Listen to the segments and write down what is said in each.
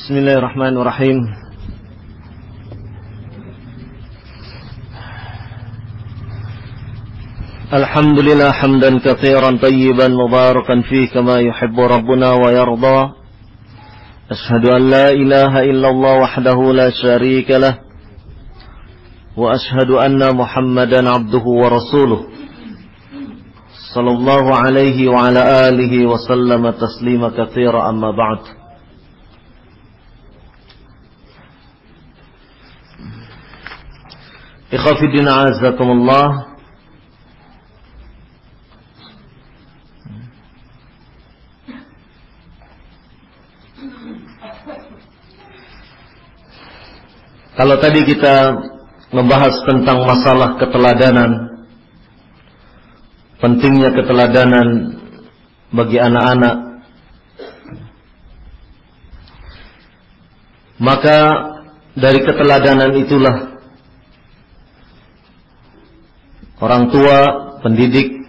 Bismillahirrahmanirrahim. Alhamdulillah hamdan katsiran tayyiban mubarakan fihi kama yuhibbu rabbuna wa yarda. Ashhadu an la ilaha illallah wahdahu la syarika lah. Wa ashhadu anna Muhammadan abduhu wa rasuluh. Sallallahu alaihi wa ala alihi wa sallama taslima katsiran amma ba'd. Ikhwafidin a'azzakumullah. Kalau tadi kita membahas tentang masalah keteladanan, pentingnya keteladanan bagi anak-anak, maka dari keteladanan itulah orang tua, pendidik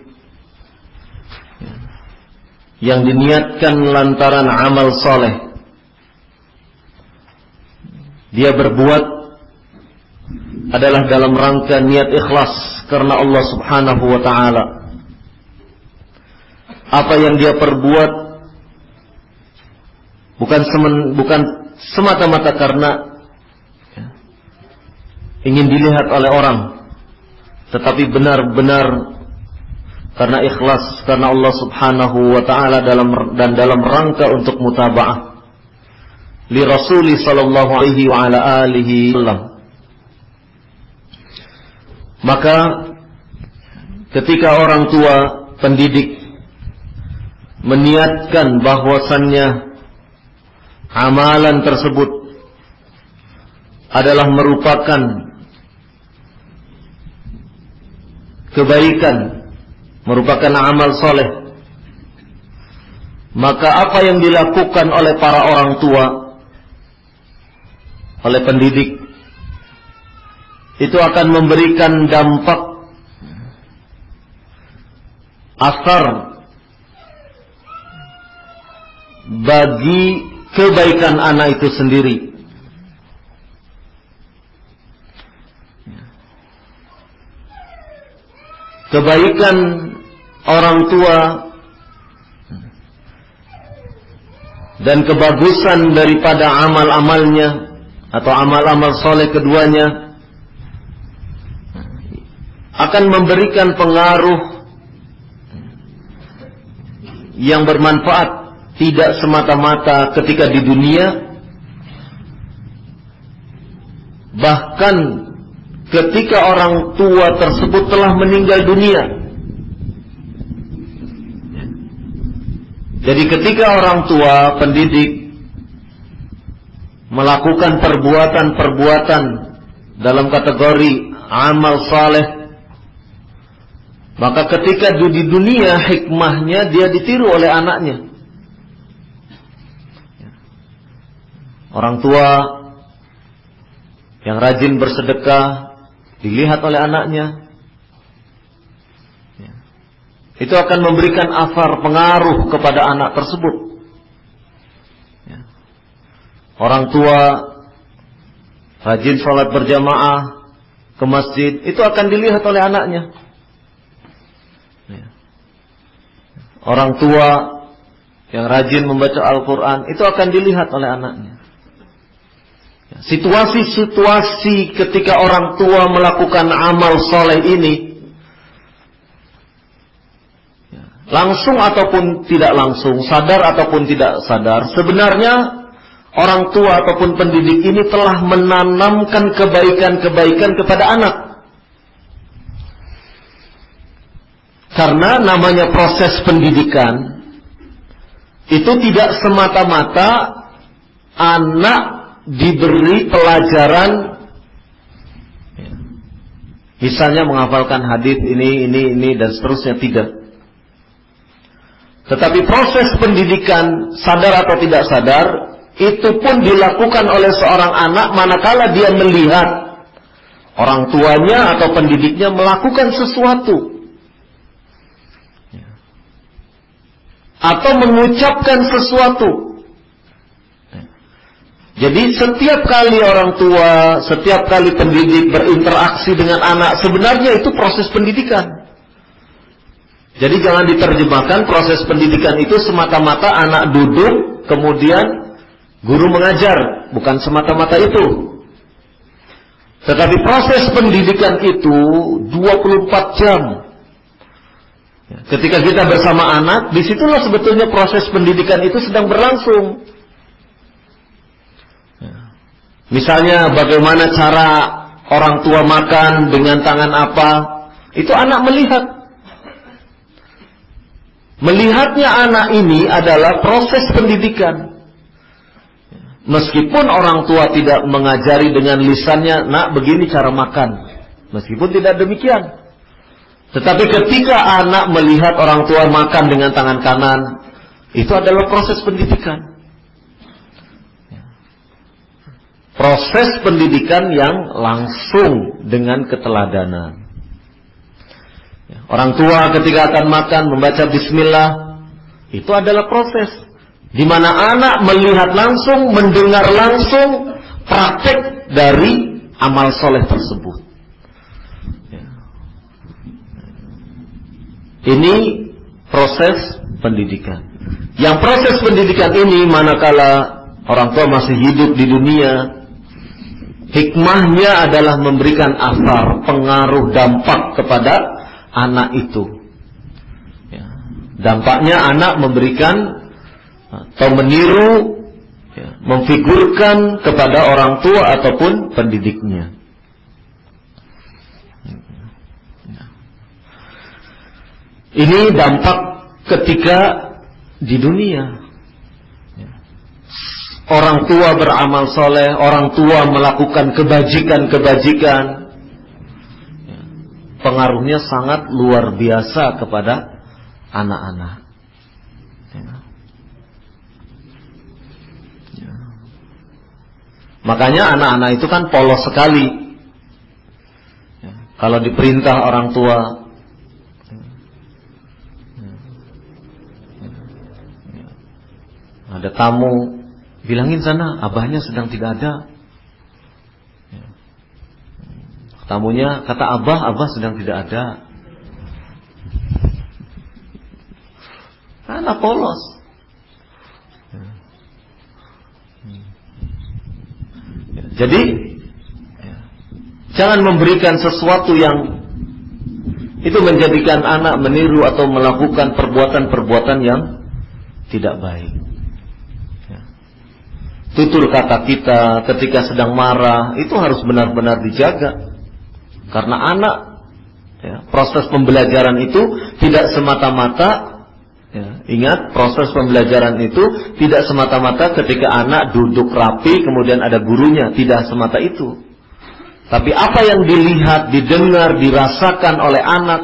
yang diniatkan lantaran amal soleh, dia berbuat adalah dalam rangka niat ikhlas karena Allah Subhanahu wa ta'ala. Apa yang dia perbuat bukan semata-mata karena ingin dilihat oleh orang, tetapi benar-benar karena ikhlas karena Allah Subhanahu wa ta'ala dalam rangka untuk mutaba'ah li Rasuli sallallahu alaihi wa ala alihi wasallam. Maka ketika orang tua, pendidik meniatkan bahwasannya amalan tersebut adalah merupakan kebaikan, merupakan amal soleh, maka apa yang dilakukan oleh para orang tua, oleh pendidik, itu akan memberikan dampak asar bagi kebaikan anak itu sendiri. Kebaikan orang tua dan kebagusan daripada amal-amalnya atau amal-amal soleh keduanya akan memberikan pengaruh yang bermanfaat, tidak semata-mata ketika di dunia, bahkan ketika orang tua tersebut telah meninggal dunia. Jadi ketika orang tua, pendidik melakukan perbuatan-perbuatan dalam kategori amal saleh, maka ketika di dunia hikmahnya dia ditiru oleh anaknya. Orang tua yang rajin bersedekah dilihat oleh anaknya. Itu akan memberikan asar pengaruh kepada anak tersebut. Orang tua rajin sholat berjamaah ke masjid, itu akan dilihat oleh anaknya. Orang tua yang rajin membaca Al-Quran, itu akan dilihat oleh anaknya. Situasi-situasi ketika orang tua melakukan amal soleh ini, langsung ataupun tidak langsung, sadar ataupun tidak sadar, sebenarnya orang tua ataupun pendidik ini telah menanamkan kebaikan-kebaikan kepada anak. Karena namanya proses pendidikan itu tidak semata-mata anak diberi pelajaran, misalnya menghafalkan hadis ini dan seterusnya, tidak. Tetapi proses pendidikan, sadar atau tidak sadar, itu pun dilakukan oleh seorang anak manakala dia melihat orang tuanya atau pendidiknya melakukan sesuatu atau mengucapkan sesuatu. Jadi setiap kali orang tua, setiap kali pendidik berinteraksi dengan anak, sebenarnya itu proses pendidikan. Jadi jangan diterjemahkan proses pendidikan itu semata-mata anak duduk, kemudian guru mengajar. Bukan semata-mata itu. Tetapi proses pendidikan itu 24 jam. Ketika kita bersama anak, disitulah sebetulnya proses pendidikan itu sedang berlangsung. Misalnya bagaimana cara orang tua makan, dengan tangan apa, itu anak melihat. Melihatnya anak ini adalah proses pendidikan. Meskipun orang tua tidak mengajari dengan lisannya, nak begini cara makan. Meskipun tidak demikian. Tetapi ketika anak melihat orang tua makan dengan tangan kanan, itu adalah proses pendidikan. Proses pendidikan yang langsung dengan keteladanan. Orang tua ketika akan makan membaca bismillah, itu adalah proses di mana anak melihat langsung, mendengar langsung praktek dari amal soleh tersebut. Ini proses pendidikan. Yang proses pendidikan ini manakala orang tua masih hidup di dunia, hikmahnya adalah memberikan asar, pengaruh, dampak kepada anak itu. Dampaknya anak memberikan atau meniru, memfigurkan kepada orang tua ataupun pendidiknya. Ini dampak ketika di dunia. Orang tua beramal soleh, orang tua melakukan kebajikan-kebajikan, pengaruhnya sangat luar biasa kepada anak-anak. Makanya anak-anak itu kan polos sekali. Kalau diperintah orang tua, ada tamu, bilangin sana, abahnya sedang tidak ada. Tamunya kata abah sedang tidak ada. Anak polos. Jadi jangan memberikan sesuatu yang itu menjadikan anak meniru atau melakukan perbuatan-perbuatan yang tidak baik. Tutur kata kita ketika sedang marah itu harus benar-benar dijaga. Karena anak, proses pembelajaran itu tidak semata-mata, ingat, proses pembelajaran itu tidak semata-mata ketika anak duduk rapi kemudian ada gurunya, tidak semata itu. Tapi apa yang dilihat, didengar, dirasakan oleh anak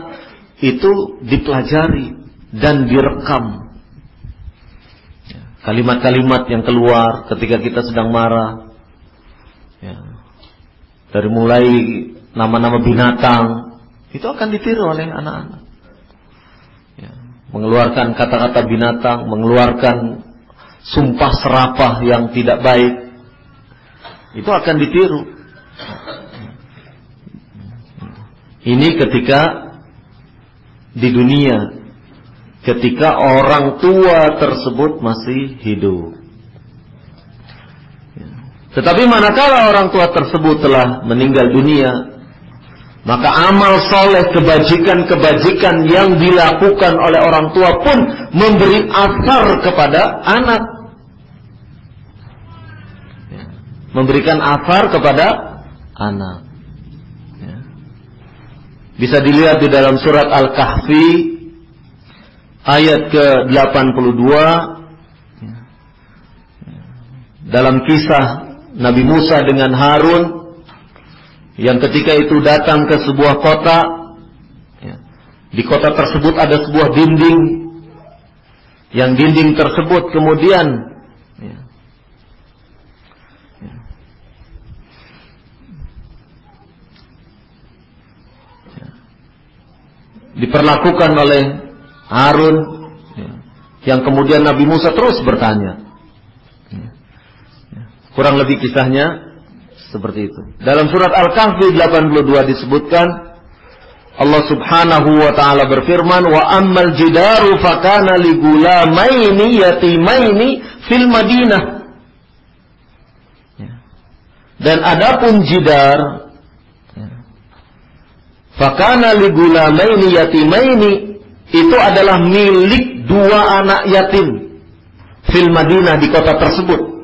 itu dipelajari dan direkam. Kalimat-kalimat yang keluar ketika kita sedang marah, dari mulai nama-nama binatang, itu akan ditiru oleh anak-anak. Mengeluarkan kata-kata binatang, mengeluarkan sumpah serapah yang tidak baik, itu akan ditiru. Ini ketika di dunia, ketika orang tua tersebut masih hidup. Tetapi manakala orang tua tersebut telah meninggal dunia, maka amal soleh, kebajikan-kebajikan yang dilakukan oleh orang tua pun memberi asar kepada anak. Memberikan asar kepada anak. Bisa dilihat di dalam surat Al-Kahfi ayat ke-82, dalam kisah Nabi Musa dengan Harun yang ketika itu datang ke sebuah kota. Di kota tersebut ada sebuah dinding, yang dinding tersebut kemudian diperlakukan oleh Harun, yang kemudian Nabi Musa terus bertanya, Kurang lebih kisahnya seperti itu. Dalam surat Al-Kahfi 82 disebutkan, Allah Subhanahu wa taala berfirman, "Wa ammal jidaru fakana li gulamaini yatimaini fil Madinah." Dan adapun jidar, fakana li gulamaini yatimaini, itu adalah milik dua anak yatim fil Madinah, di kota tersebut.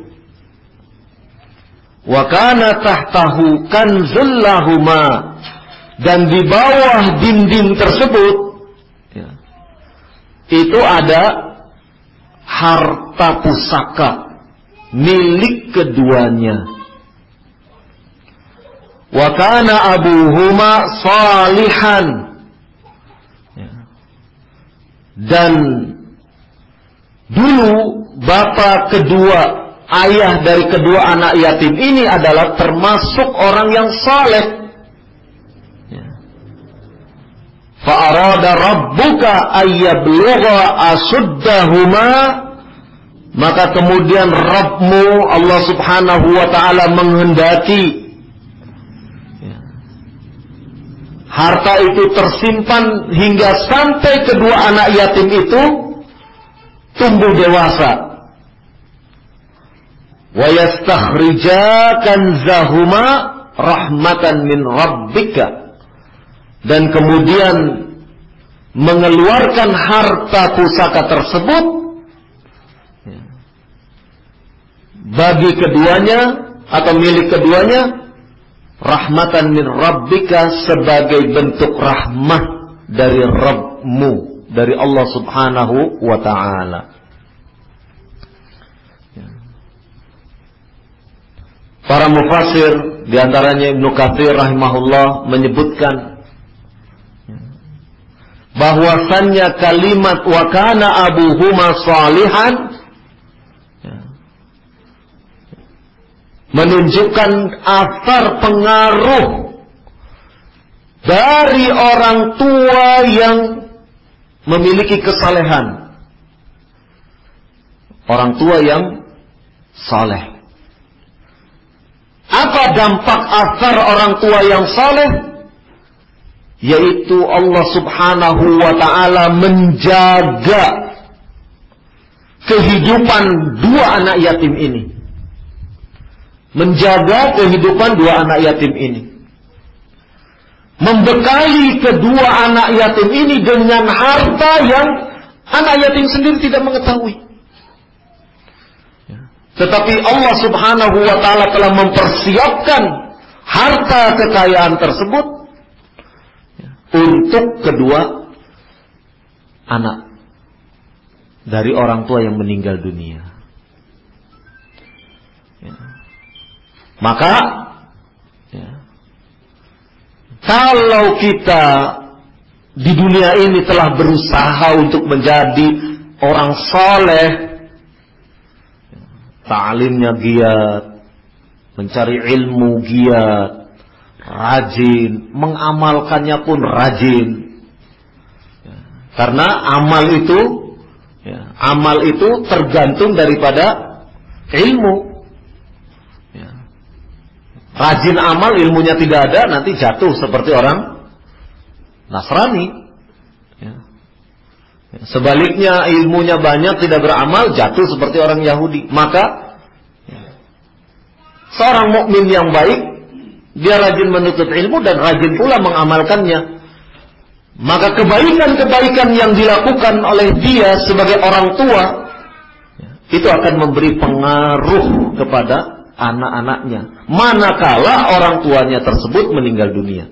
Wa kana tahtahu kanzul lahuma, dan di bawah dinding tersebut itu ada harta pusaka milik keduanya. Wa kana abuhuma salihan, dan dulu bapak kedua, ayah dari kedua anak yatim ini adalah termasuk orang yang saleh. Fa'arada rabbuka ayyablugha asuddahuma, maka kemudian Rabbmu Allah Subhanahu wa ta'ala menghendaki harta itu tersimpan hingga sampai kedua anak yatim itu tumbuh dewasa. Wa yastakhrija kanzahuma rahmatan min rabbika, dan kemudian mengeluarkan harta pusaka tersebut bagi keduanya atau milik keduanya, rahmatan min rabbika, sebagai bentuk rahmat dari Rabbmu, dari Allah Subhanahu wa ta'ala. Para mufassir, diantaranya Ibnu Katsir rahimahullah, menyebutkan bahwasannya kalimat wa kana abuhuma salihan menunjukkan asar pengaruh dari orang tua yang memiliki kesalehan, orang tua yang saleh. Apa dampak asar orang tua yang saleh? Yaitu Allah Subhanahu wa ta'ala menjaga kehidupan dua anak yatim ini. Menjaga kehidupan dua anak yatim ini. Membekali kedua anak yatim ini dengan harta yang anak yatim sendiri tidak mengetahui. Tetapi Allah Subhanahu wa ta'ala telah mempersiapkan harta kekayaan tersebut untuk kedua anak dari orang tua yang meninggal dunia. Maka kalau kita di dunia ini telah berusaha untuk menjadi orang saleh, ta'limnya giat, mencari ilmu giat, rajin, mengamalkannya pun rajin. Karena amal itu tergantung daripada ilmu. Rajin amal, ilmunya tidak ada, nanti jatuh seperti orang Nasrani. Sebaliknya, ilmunya banyak, tidak beramal, jatuh seperti orang Yahudi. Maka seorang mukmin yang baik, dia rajin menuntut ilmu dan rajin pula mengamalkannya. Maka kebaikan-kebaikan yang dilakukan oleh dia sebagai orang tua itu akan memberi pengaruh kepada anak-anaknya, manakala orang tuanya tersebut meninggal dunia.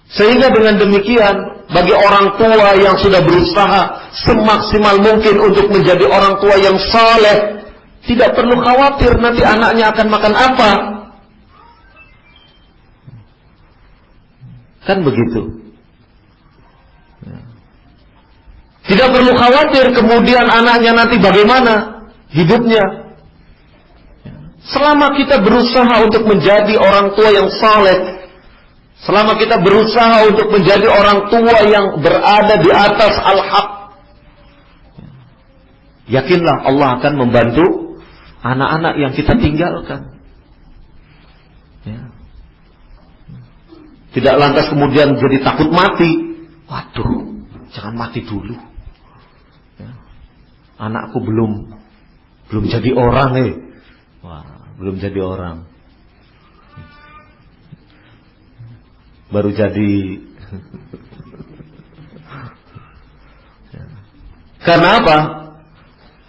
Sehingga dengan demikian, bagi orang tua yang sudah berusaha semaksimal mungkin untuk menjadi orang tua yang saleh, tidak perlu khawatir nanti anaknya akan makan apa. Kan begitu. Tidak perlu khawatir kemudian anaknya nanti bagaimana hidupnya. Selama kita berusaha untuk menjadi orang tua yang saleh, selama kita berusaha untuk menjadi orang tua yang berada di atas al-haq, yakinlah Allah akan membantu anak-anak yang kita tinggalkan. Ya. Tidak lantas kemudian jadi takut mati. Waduh, jangan mati dulu. Ya. Anakku belum jadi orang Wah, belum jadi orang. Baru jadi. Karena apa?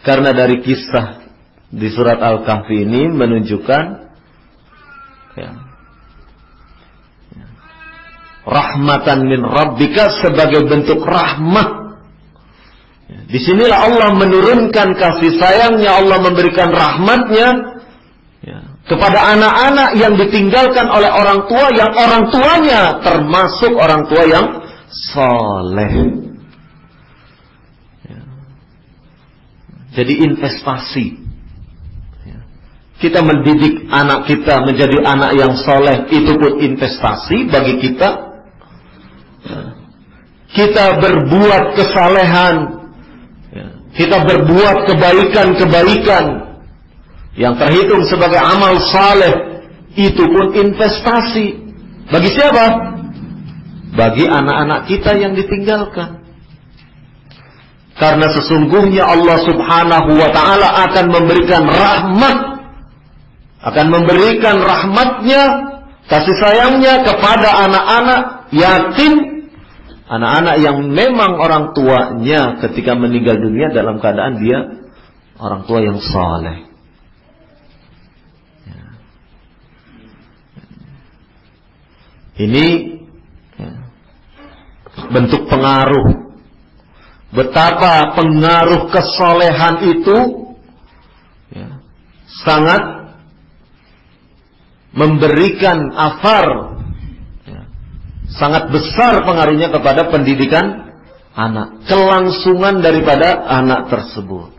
Karena dari kisah di surat Al-Kahfi ini menunjukkan rahmatan min rabbika, sebagai bentuk rahmat. Disinilah Allah menurunkan kasih sayangnya, Allah memberikan rahmatnya kepada anak-anak yang ditinggalkan oleh orang tua, yang orang tuanya termasuk orang tua yang soleh. Jadi investasi. Kita mendidik anak kita menjadi anak yang soleh, itu pun investasi bagi kita. Kita berbuat kesalehan, kita berbuat kebaikan-kebaikan yang terhitung sebagai amal saleh, itu pun investasi. Bagi siapa? Bagi anak-anak kita yang ditinggalkan. Karena sesungguhnya Allah Subhanahu wa ta'ala akan memberikan rahmat, akan memberikan rahmatnya, kasih sayangnya kepada anak-anak yatim, anak-anak yang memang orang tuanya ketika meninggal dunia dalam keadaan dia orang tua yang saleh. Ini bentuk pengaruh. Betapa pengaruh kesolehan itu sangat memberikan athar, sangat besar pengaruhnya kepada pendidikan anak, kelangsungan daripada anak tersebut.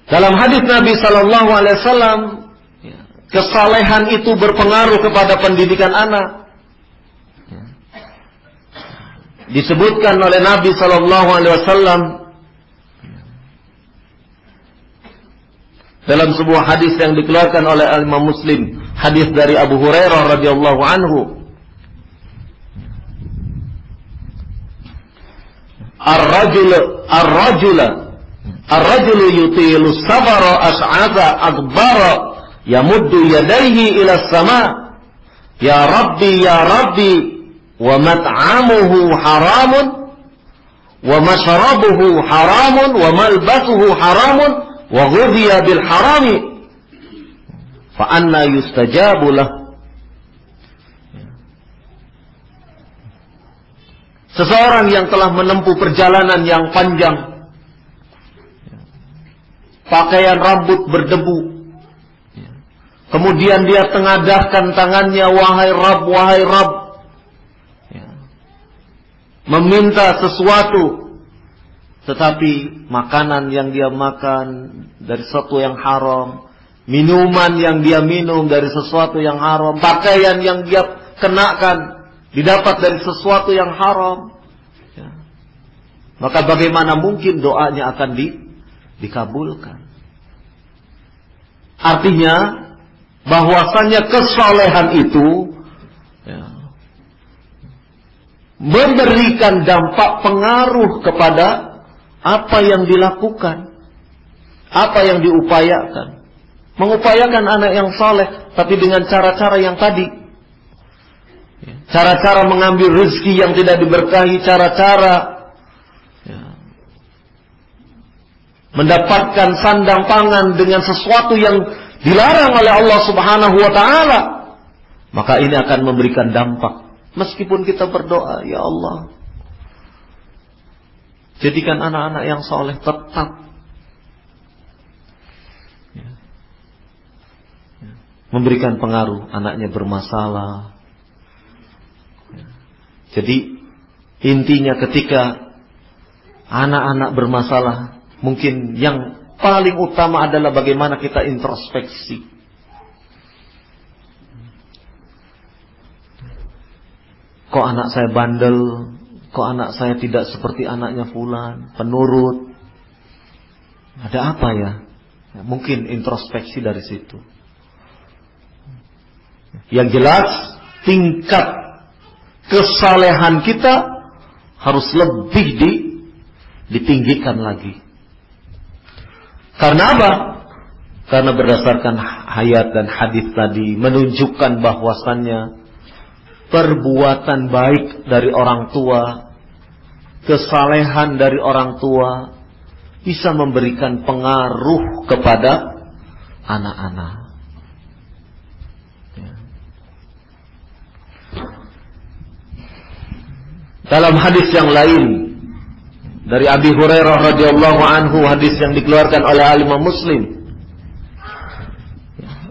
Dalam hadis Nabi Sallallahu Alaihi Wasallam, kesalehan itu berpengaruh kepada pendidikan anak. Disebutkan oleh Nabi Sallallahu Alaihi Wasallam dalam sebuah hadis yang dikeluarkan oleh Imam Muslim, hadis dari Abu Hurairah radhiyallahu anhu. Ar-rajulu yutilu safara as'atha akbara yamuddu yadayhi ila sama, ya rabbi wa mat'amuhu haramun wa mashrabuhu haramun wa malbasuhu haramun wa ghudhiya bil harami fa anna yustajabu lah. Seseorang yang telah menempuh perjalanan yang panjang, pakaian rambut berdebu, kemudian dia tengadahkan tangannya, wahai Rabb, meminta sesuatu, tetapi makanan yang dia makan dari sesuatu yang haram, minuman yang dia minum dari sesuatu yang haram, pakaian yang dia kenakan didapat dari sesuatu yang haram, maka bagaimana mungkin doanya akan dikabulkan? Artinya bahwasannya kesalehan itu memberikan dampak pengaruh kepada apa yang dilakukan, apa yang diupayakan. Mengupayakan anak yang saleh, tapi dengan cara-cara yang tadi, cara-cara mengambil rezeki yang tidak diberkahi, cara-cara mendapatkan sandang pangan dengan sesuatu yang dilarang oleh Allah Subhanahu wa ta'ala, maka ini akan memberikan dampak. Meskipun kita berdoa, ya Allah, jadikan anak-anak yang soleh tetap memberikan pengaruh, anaknya bermasalah. Jadi intinya ketika anak-anak bermasalah, mungkin yang paling utama adalah bagaimana kita introspeksi. Kok anak saya bandel? Kok anak saya tidak seperti anaknya fulan, penurut? Ada apa ya? Mungkin introspeksi dari situ. Yang jelas, tingkat kesalehan kita harus lebih ditinggikan lagi. Karena apa? Karena berdasarkan ayat dan hadis tadi menunjukkan bahwasannya perbuatan baik dari orang tua, kesalehan dari orang tua bisa memberikan pengaruh kepada anak-anak. Dalam hadis yang lain dari Abi Hurairah radhiyallahu anhu, hadis yang dikeluarkan oleh Imam Muslim,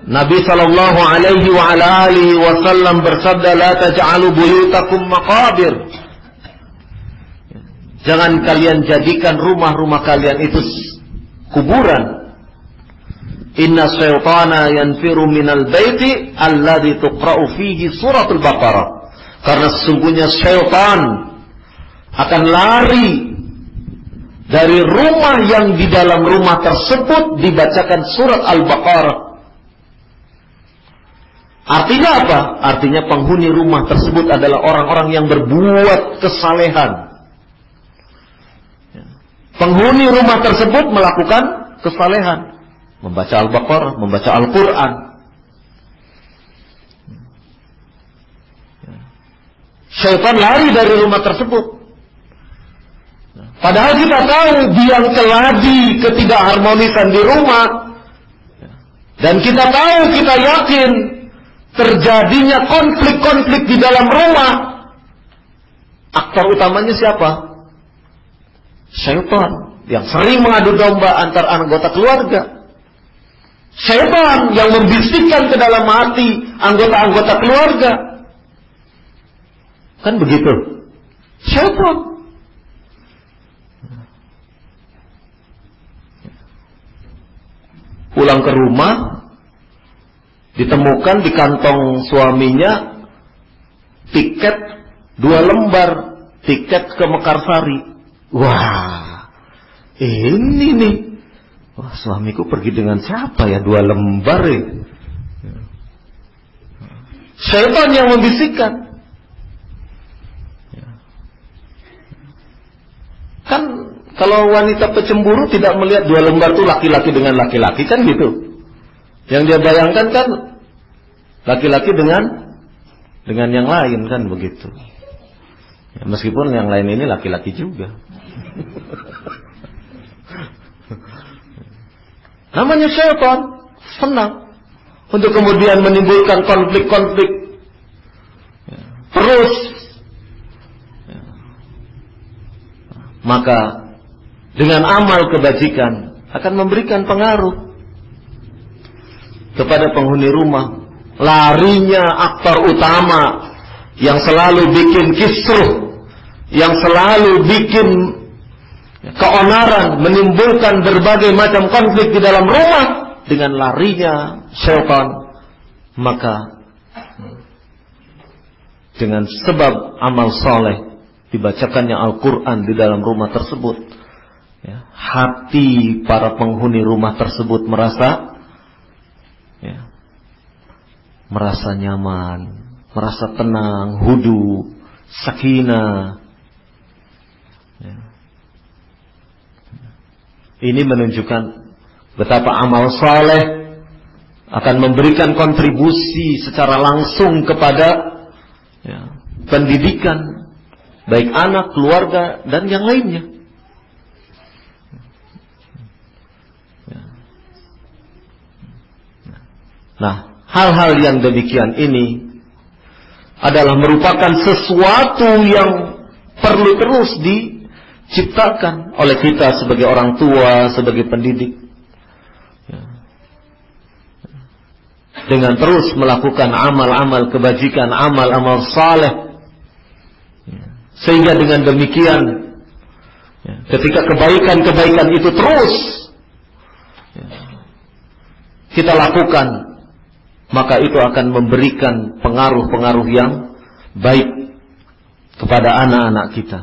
Nabi sallallahu alaihi wa ala alihi wasallam bersabda, "La taj'alu buyutakum maqabir." Jangan kalian jadikan rumah-rumah kalian itu kuburan. Inna syaitana yanfiru minal baiti alladhi tuqra'u fihi suratul Baqarah. Karena sesungguhnya syaitan akan lari dari rumah yang di dalam rumah tersebut dibacakan surat Al-Baqarah. Artinya apa? Artinya penghuni rumah tersebut adalah orang-orang yang berbuat kesalehan. Penghuni rumah tersebut melakukan kesalehan, membaca Al-Baqarah, membaca Al-Quran. Syaitan lari dari rumah tersebut. Padahal kita tahu biang keladi ketidakharmonisan di rumah. Dan kita tahu, kita yakin terjadinya konflik-konflik di dalam rumah. Aktor utamanya siapa? Syaitan yang sering mengadu domba antar anggota keluarga. Syaitan yang membisikkan ke dalam hati anggota-anggota keluarga. Kan begitu? Syaitan. Pulang ke rumah, ditemukan di kantong suaminya tiket 2 lembar, tiket ke Mekarsari. Wah, ini nih. Wah, suamiku pergi dengan siapa ya 2 lembar ya? Syaitan yang membisikkan. Kan kalau wanita pecemburu tidak melihat 2 lembar itu laki-laki dengan laki-laki, kan gitu. Yang dia bayangkan kan laki-laki dengan yang lain, kan begitu. Ya, meskipun yang lain ini laki-laki juga. Namanya syaitan, senang untuk kemudian menimbulkan konflik-konflik. Terus maka dengan amal kebajikan akan memberikan pengaruh kepada penghuni rumah. Larinya aktor utama yang selalu bikin kisruh, yang selalu bikin keonaran, menimbulkan berbagai macam konflik di dalam rumah, dengan larinya syaitan, maka dengan sebab amal soleh, dibacakannya Al-Quran di dalam rumah tersebut, ya, hati para penghuni rumah tersebut merasa nyaman, merasa tenang, hudu, sakinah. Ya. Ini menunjukkan betapa amal saleh akan memberikan kontribusi secara langsung kepada pendidikan, baik anak, keluarga, dan yang lainnya. Nah, hal-hal yang demikian ini adalah merupakan sesuatu yang perlu terus diciptakan oleh kita sebagai orang tua, sebagai pendidik, dengan terus melakukan amal-amal kebajikan, amal-amal saleh, sehingga dengan demikian ketika kebaikan-kebaikan itu terus kita lakukan, maka itu akan memberikan pengaruh-pengaruh yang baik kepada anak-anak kita.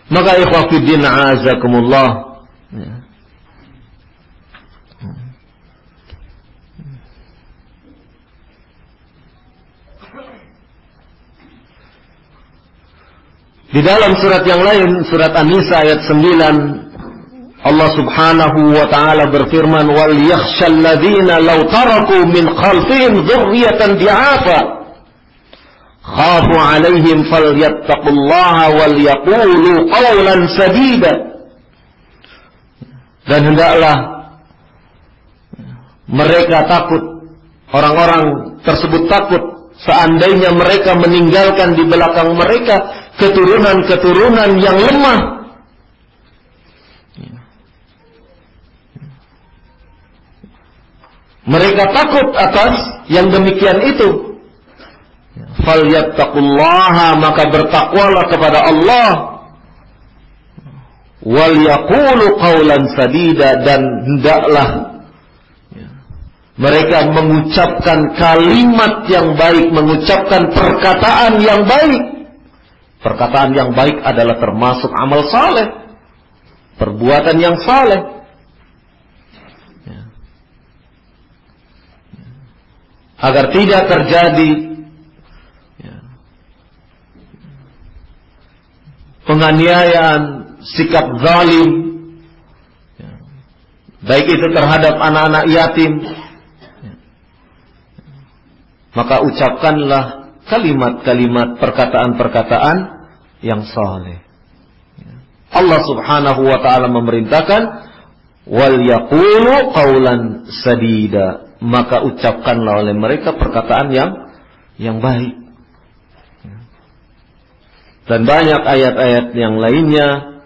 Maka ikhwah fiddin a'azakumullah, di dalam surat yang lain, surat An-Nisa ayat 9, Allah Subhanahu wa taala berfirman, "Wal yakhshal ladzina law taraku min khalfihim dzurriyyatan di'afa khafu 'alaihim falyattaqullaha wal yaqulu qawlan sadida." Dan hendaklah mereka takut, orang-orang tersebut takut seandainya mereka meninggalkan di belakang mereka keturunan-keturunan yang lemah. Mereka takut atas yang demikian itu. Falyattaqullaha, maka bertakwalah kepada Allah. Wal yaqulu qawlan sadida, dan hendaklah mereka mengucapkan kalimat yang baik, mengucapkan perkataan yang baik. Perkataan yang baik adalah termasuk amal saleh, perbuatan yang saleh. Agar tidak terjadi penganiayaan, sikap zalim, baik itu terhadap anak-anak yatim, maka ucapkanlah kalimat-kalimat, perkataan-perkataan yang saleh. Allah Subhanahu wa taala memerintahkan, wal yaqulu qawlan sadida, maka ucapkanlah oleh mereka perkataan yang baik. Dan banyak ayat-ayat yang lainnya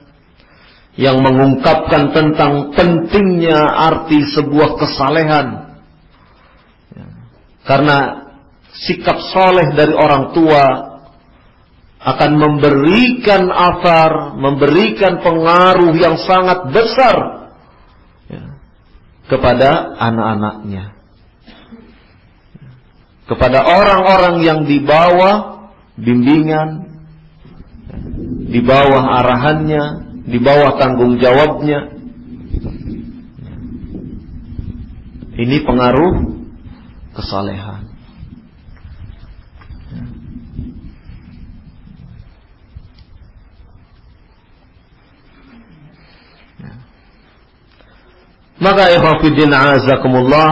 yang mengungkapkan tentang pentingnya arti sebuah kesalehan. Karena sikap soleh dari orang tua akan memberikan athar, memberikan pengaruh yang sangat besar kepada anak-anaknya, kepada orang-orang yang di bawah bimbingan, di bawah arahannya, di bawah tanggung jawabnya. Ini pengaruh kesalehan. Maka ikhwatiddin a'azakumullah,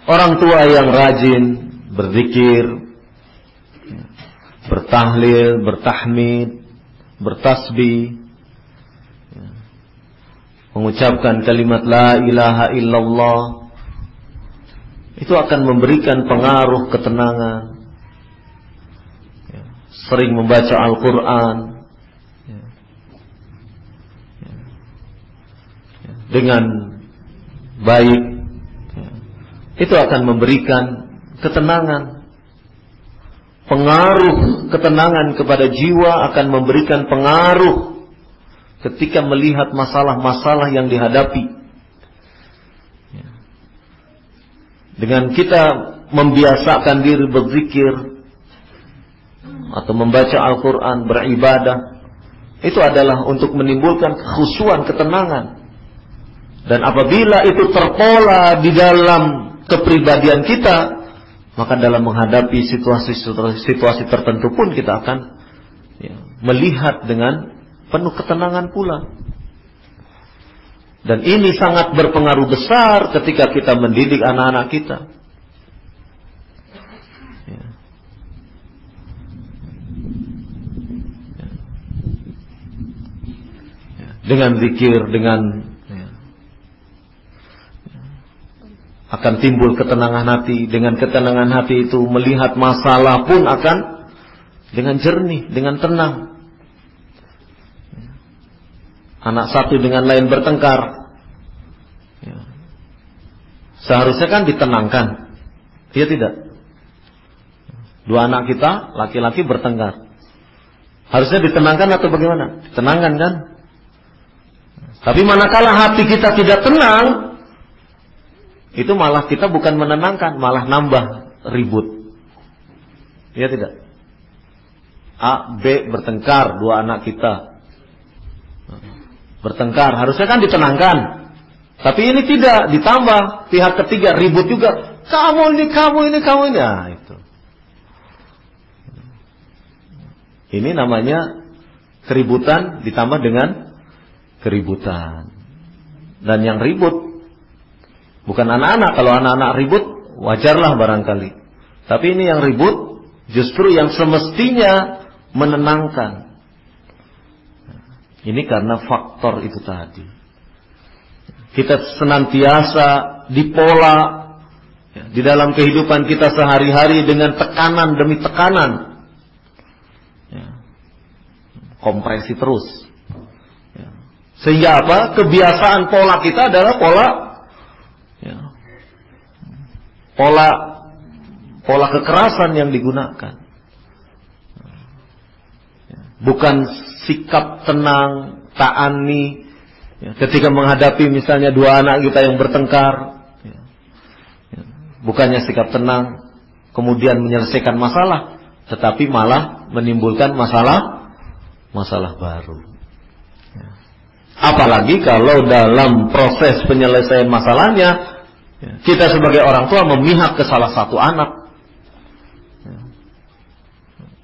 orang tua yang rajin berzikir, bertahlil, bertahmid, bertasbih, mengucapkan kalimat la ilaha illallah, itu akan memberikan pengaruh ketenangan. Sering membaca Al-Quran dengan baik, itu akan memberikan ketenangan. Pengaruh ketenangan kepada jiwa akan memberikan pengaruh ketika melihat masalah-masalah yang dihadapi. Dengan kita membiasakan diri berzikir atau membaca Al-Quran, beribadah, itu adalah untuk menimbulkan kekhusyuan, ketenangan. Dan apabila itu terpola di dalam kepribadian kita, maka dalam menghadapi situasi tertentu pun kita akan melihat dengan penuh ketenangan pula. Dan ini sangat berpengaruh besar ketika kita mendidik anak-anak kita. Dengan zikir, akan timbul ketenangan hati. Dengan ketenangan hati itu melihat masalah pun akan dengan jernih, dengan tenang. Anak satu dengan lain bertengkar, seharusnya kan ditenangkan, iya tidak? Dua anak kita laki-laki bertengkar, harusnya ditenangkan atau bagaimana? Ditenangkan kan? Tapi manakala hati kita tidak tenang, itu malah kita bukan menenangkan, malah nambah ribut. Ya tidak? A, B bertengkar, dua anak kita bertengkar, harusnya kan ditenangkan. Tapi ini tidak, ditambah pihak ketiga ribut juga. Kamu ini. Nah, itu. Ini namanya keributan ditambah dengan keributan. Dan yang ribut bukan anak-anak. Kalau anak-anak ribut wajarlah barangkali. Tapi ini yang ribut justru yang semestinya menenangkan. Ini karena faktor itu tadi. Kita senantiasa dipola di dalam kehidupan kita sehari-hari dengan tekanan demi tekanan. Kompresi terus. Sehingga apa? Kebiasaan pola kita adalah pola kekerasan yang digunakan. Bukan sikap tenang, ta'ani, ketika menghadapi misalnya dua anak kita yang bertengkar. Bukannya sikap tenang, kemudian menyelesaikan masalah, tetapi malah menimbulkan masalah baru. Apalagi kalau dalam proses penyelesaian masalahnya, kita sebagai orang tua memihak ke salah satu anak.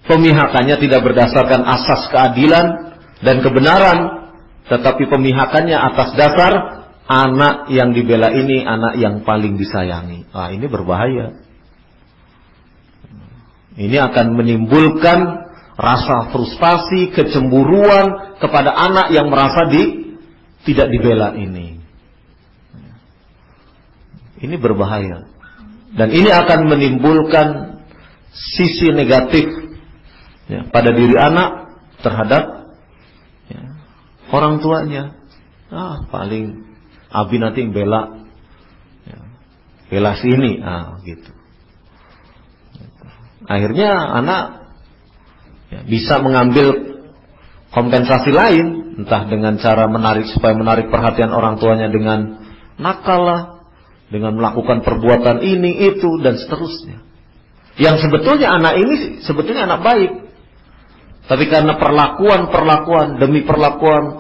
Pemihakannya tidak berdasarkan asas keadilan dan kebenaran, tetapi pemihakannya atas dasar anak yang dibela ini anak yang paling disayangi. Ini berbahaya. Ini akan menimbulkan rasa frustasi, kecemburuan kepada anak yang merasa tidak dibela ini. Ini berbahaya. Dan ini akan menimbulkan sisi negatif pada diri anak terhadap orang tuanya. Paling Abi nanti bela sini, gitu. Akhirnya anak bisa mengambil kompensasi lain, entah dengan cara supaya menarik perhatian orang tuanya dengan nakal lah, dengan melakukan perbuatan ini itu dan seterusnya. Yang sebetulnya anak ini sebetulnya anak baik. Tapi karena perlakuan demi perlakuan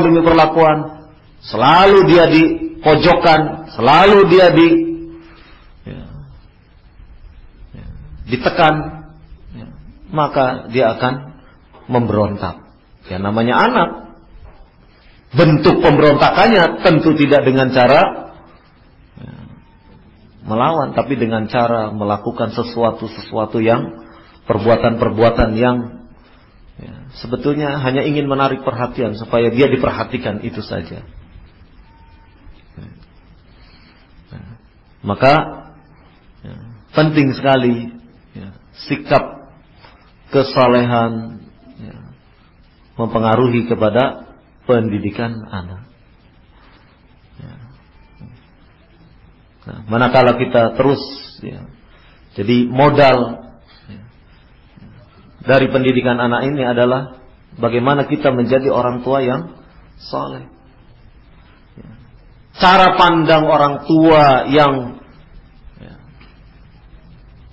demi perlakuan, selalu dia dipojokkan, selalu dia ditekan, maka dia akan memberontak. Ya namanya anak. Bentuk pemberontakannya tentu tidak dengan cara melawan, tapi dengan cara melakukan sesuatu yang perbuatan-perbuatan yang sebetulnya hanya ingin menarik perhatian supaya dia diperhatikan, itu saja. Maka penting sekali sikap kesalehan mempengaruhi kepada pendidikan anak. Manakala kita terus jadi modal dari pendidikan anak ini adalah bagaimana kita menjadi orang tua yang saleh. Cara pandang orang tua yang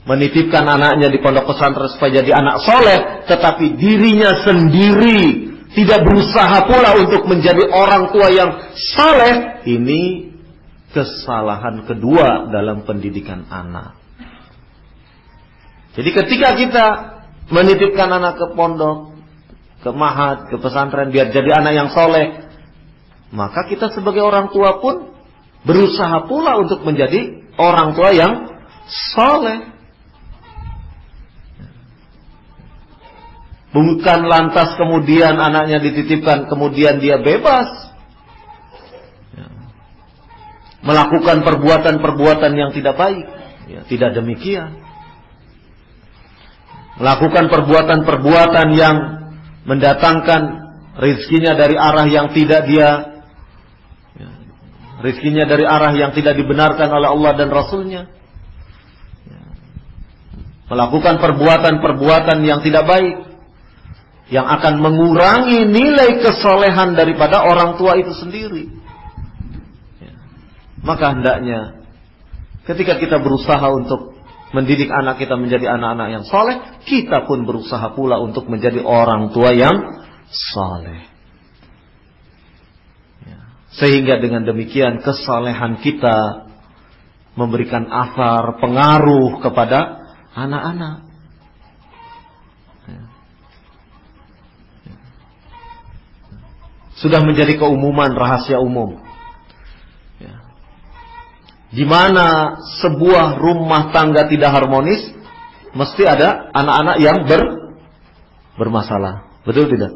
menitipkan anaknya di pondok pesantren supaya jadi anak soleh, tetapi dirinya sendiri tidak berusaha pula untuk menjadi orang tua yang saleh, ini kesalahan kedua dalam pendidikan anak. Jadi ketika kita menitipkan anak ke pondok, ke mahat, ke pesantren biar jadi anak yang soleh, maka kita sebagai orang tua pun berusaha pula untuk menjadi orang tua yang soleh. Bukan lantas kemudian anaknya dititipkan, kemudian dia bebas melakukan perbuatan-perbuatan yang tidak baik. Tidak demikian. Melakukan perbuatan-perbuatan yang mendatangkan rizkinya dari arah yang tidak rizkinya dari arah yang tidak dibenarkan oleh Allah dan Rasulnya. Melakukan perbuatan-perbuatan yang tidak baik, yang akan mengurangi nilai kesolehan daripada orang tua itu sendiri. Maka hendaknya ketika kita berusaha untuk mendidik anak kita menjadi anak-anak yang soleh, kita pun berusaha pula untuk menjadi orang tua yang soleh. Sehingga dengan demikian kesolehan kita memberikan asar, pengaruh kepada anak-anak. Sudah menjadi keumuman, rahasia umum. Di mana sebuah rumah tangga tidak harmonis, mesti ada anak-anak yang bermasalah. Betul tidak?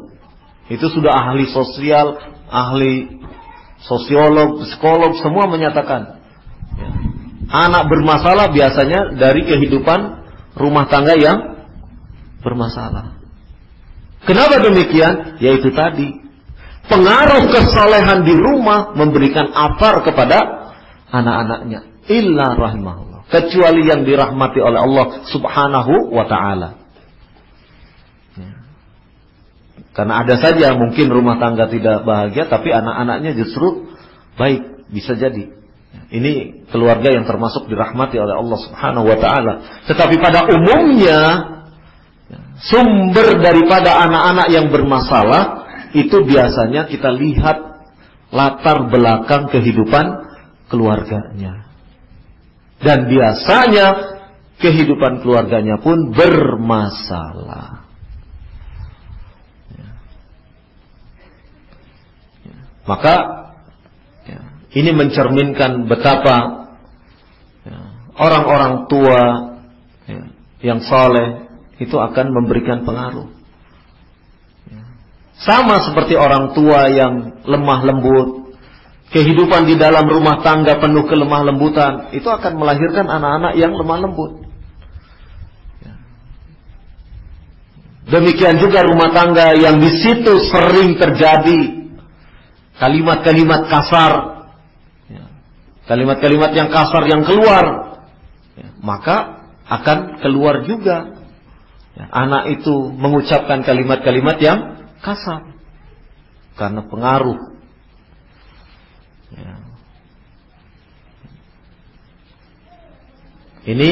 Itu sudah ahli sosial, ahli sosiolog, psikolog semua menyatakan. Anak bermasalah biasanya dari kehidupan rumah tangga yang bermasalah. Kenapa demikian? Yaitu tadi, pengaruh kesolehan di rumah memberikan athar kepada anak-anaknya. Illa rahimahullah. Kecuali yang dirahmati oleh Allah subhanahu wa ta'ala. Karena ada saja mungkin rumah tangga tidak bahagia, tapi anak-anaknya justru baik. Bisa jadi. Ini keluarga yang termasuk dirahmati oleh Allah subhanahu wa ta'ala. Tetapi pada umumnya, sumber daripada anak-anak yang bermasalah, itu biasanya kita lihat latar belakang kehidupan keluarganya. Dan biasanya kehidupan keluarganya pun bermasalah. Maka ini mencerminkan betapa orang-orang tua yang saleh itu akan memberikan pengaruh. Sama seperti orang tua yang lemah lembut, kehidupan di dalam rumah tangga penuh kelemah lembutan, itu akan melahirkan anak-anak yang lemah lembut. Demikian juga rumah tangga yang di situ sering terjadi kalimat-kalimat kasar, kalimat-kalimat yang kasar yang keluar, maka akan keluar juga anak itu mengucapkan kalimat-kalimat yang kasar karena pengaruh. Ini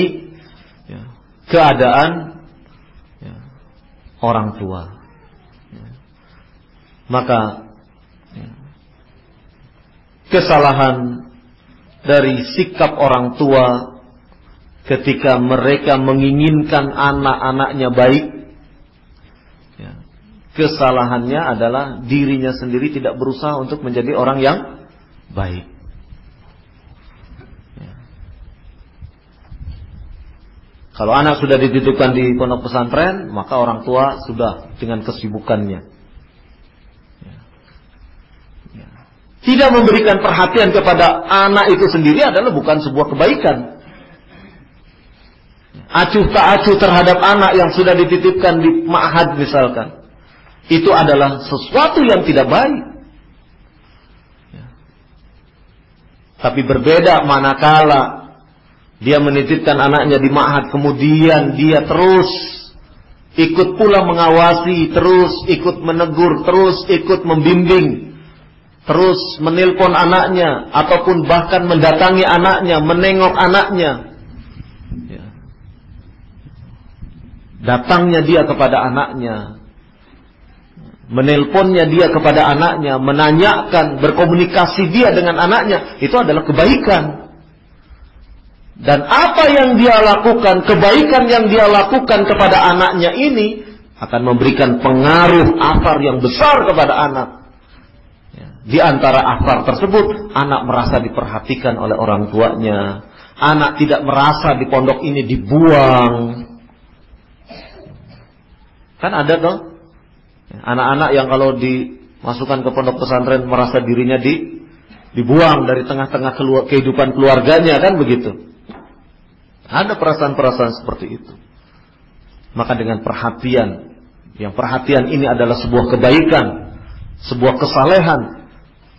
keadaan orang tua. Maka kesalahan dari sikap orang tua ketika mereka menginginkan anak-anaknya baik, kesalahannya adalah dirinya sendiri tidak berusaha untuk menjadi orang yang baik. Kalau anak sudah dititipkan di pondok pesantren, maka orang tua sudah dengan kesibukannya. Tidak memberikan perhatian kepada anak itu sendiri adalah bukan sebuah kebaikan. Acuh tak acuh terhadap anak yang sudah dititipkan di ma'had misalkan, itu adalah sesuatu yang tidak baik. Tapi berbeda manakala dia menitipkan anaknya di ma'had, kemudian dia terus ikut pula mengawasi, terus ikut menegur, terus ikut membimbing, terus menelpon anaknya, ataupun bahkan mendatangi anaknya, menengok anaknya. Datangnya dia kepada anaknya, menelponnya dia kepada anaknya, menanyakan, berkomunikasi dia dengan anaknya, itu adalah kebaikan. Dan apa yang dia lakukan, kebaikan yang dia lakukan kepada anaknya ini akan memberikan pengaruh athar yang besar kepada anak. Di antara athar tersebut, anak merasa diperhatikan oleh orang tuanya. Anak tidak merasa di pondok ini dibuang. Kan ada dong anak-anak yang kalau dimasukkan ke pondok pesantren merasa dirinya dibuang dari tengah-tengah kehidupan keluarganya, kan begitu. Ada perasaan-perasaan seperti itu. Maka dengan perhatian, yang perhatian ini adalah sebuah kebaikan, sebuah kesalehan,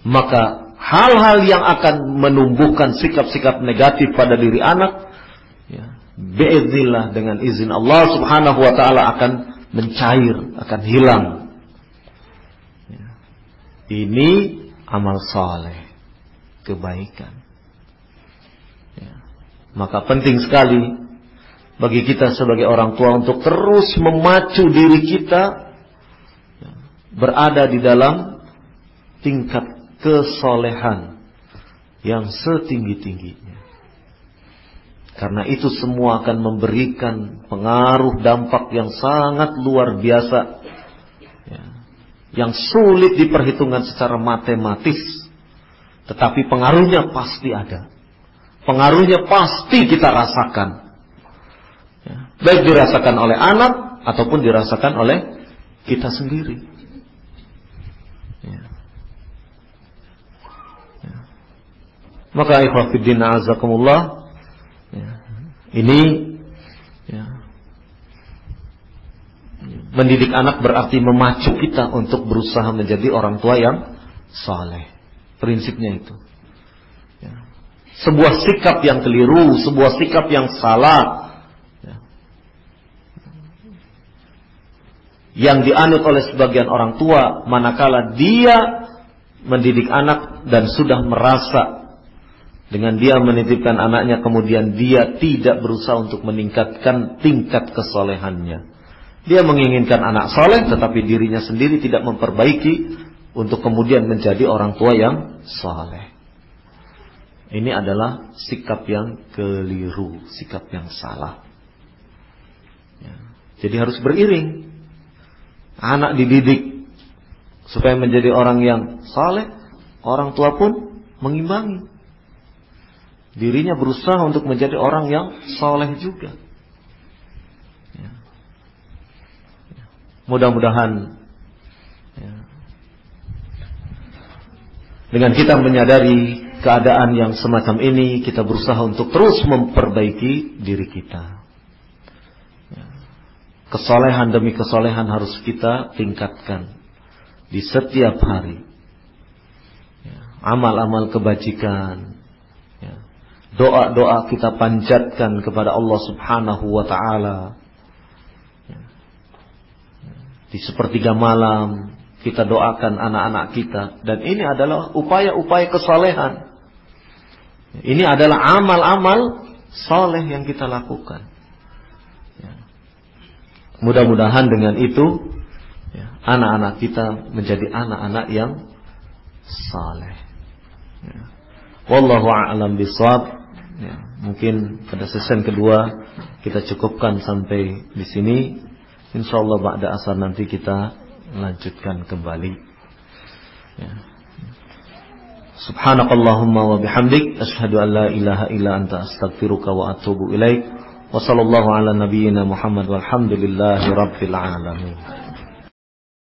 maka hal-hal yang akan menumbuhkan sikap-sikap negatif pada diri anak, biiznillah dengan izin Allah subhanahu wa ta'ala akan mencair, akan hilang. Ini amal saleh, kebaikan. Maka penting sekali bagi kita sebagai orang tua untuk terus memacu diri kita berada di dalam tingkat kesolehan yang setinggi-tingginya. Karena itu semua akan memberikan pengaruh dampak yang sangat luar biasa, yang sulit diperhitungkan secara matematis, tetapi pengaruhnya pasti ada. Pengaruhnya pasti kita rasakan, baik dirasakan oleh anak ataupun dirasakan oleh kita sendiri. Maka ikhwah fiddin azakumullah, ini mendidik anak berarti memacu kita untuk berusaha menjadi orang tua yang saleh. Prinsipnya itu. Sebuah sikap yang keliru, sebuah sikap yang salah, yang dianut oleh sebagian orang tua manakala dia mendidik anak dan sudah merasa dengan dia menitipkan anaknya kemudian dia tidak berusaha untuk meningkatkan tingkat kesolehannya. Dia menginginkan anak soleh tetapi dirinya sendiri tidak memperbaiki untuk kemudian menjadi orang tua yang soleh. Ini adalah sikap yang keliru, sikap yang salah. Jadi harus beriring. Anak dididik supaya menjadi orang yang saleh, orang tua pun mengimbangi. Dirinya berusaha untuk menjadi orang yang saleh juga. Mudah-mudahan dengan kita menyadari keadaan yang semacam ini, kita berusaha untuk terus memperbaiki diri kita. Kesolehan demi kesolehan harus kita tingkatkan di setiap hari. Amal-amal kebajikan, doa-doa kita panjatkan kepada Allah Subhanahu wa ta'ala. Di sepertiga malam kita doakan anak-anak kita, dan ini adalah upaya-upaya kesolehan. Ini adalah amal-amal soleh yang kita lakukan. Mudah-mudahan dengan itu anak-anak kita menjadi anak-anak yang saleh. Wallahu a'lam bishawab. Mungkin pada sesi kedua kita cukupkan sampai di sini. Insyaallah ba'da asar nanti kita lanjutkan kembali. Subhanakallahumma wa bihamdik asyhadu an la ilaha illa anta astaghfiruka wa atubu ilaik. Wa sallallahu ala nabiyyina Muhammad walhamdulillahi rabbil alamin.